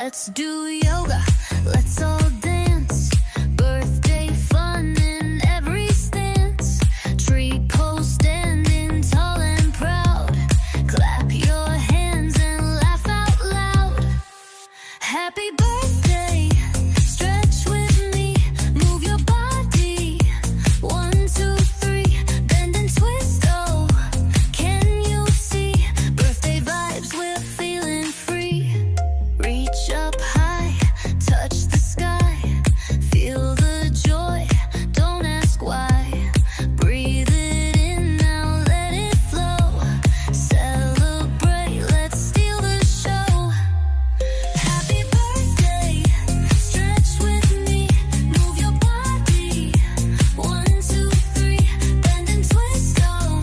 Let's do yoga, let's all dance. Birthday fun in every stance. Tree pose standing tall and proud. Clap your hands and laugh out loud. Happy birthday, stretch with me. Move your body, 1, 2, 3. Bend and twist, oh, can you see? Birthday vibes, we're feeling free. Reach up high, touch the sky. Feel the joy, don't ask why. Breathe it in, now let it flow. Celebrate, let's steal the show. Happy birthday, stretch with me. Move your body, 1, 2, 3. Bend and twist, oh,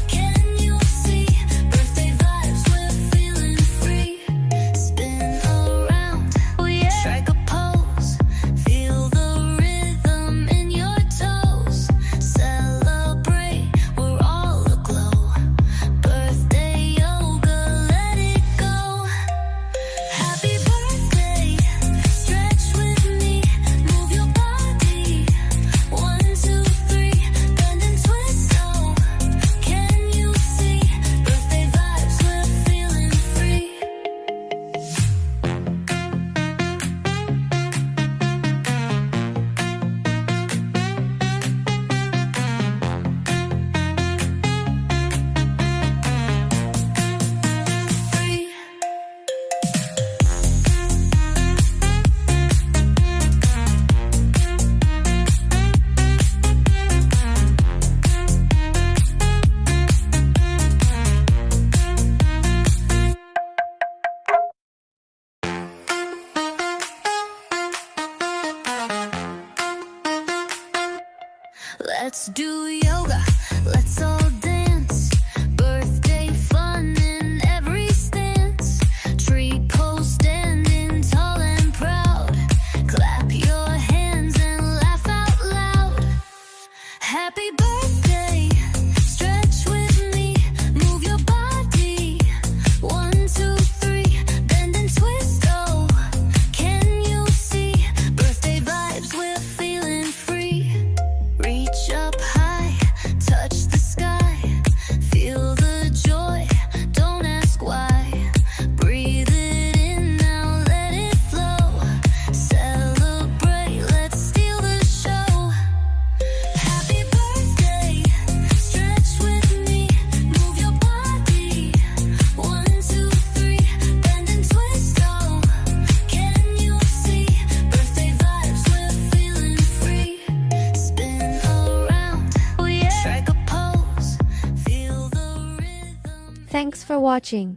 can you see? Birthday vibes, we're feeling free. Spin around, oh yeah. Strike a pose, feel the rhythm in your toes. Celebrate, we're all aglow. Birthday yoga, let it go. Happy birthday, stretch with me. Move your body, 1, 2, 3. Bend and twist, oh, can you see? Birthday vibes, we're feeling free. Free. Let's do yoga, let's all dance. Birthday fun in every stance. Tree pose standing tall and proud. Clap your hands and laugh out loud. Happy birthday, stretch with me. Move your body, 1, 2, 3. Bend and twist, oh, can you see? Birthday vibes, we're feeling free. Reach up high, touch the sky. Feel the joy, don't ask why. Breathe it in, now let it flow. Celebrate, let's steal the show. Happy birthday, stretch with me. Move your body, 1, 2, 3. Bend and twist, oh, can you see? Birthday vibes, we're feeling free. Spin around, oh yeah. Strike a pose, feel the rhythm. Thanks for watching.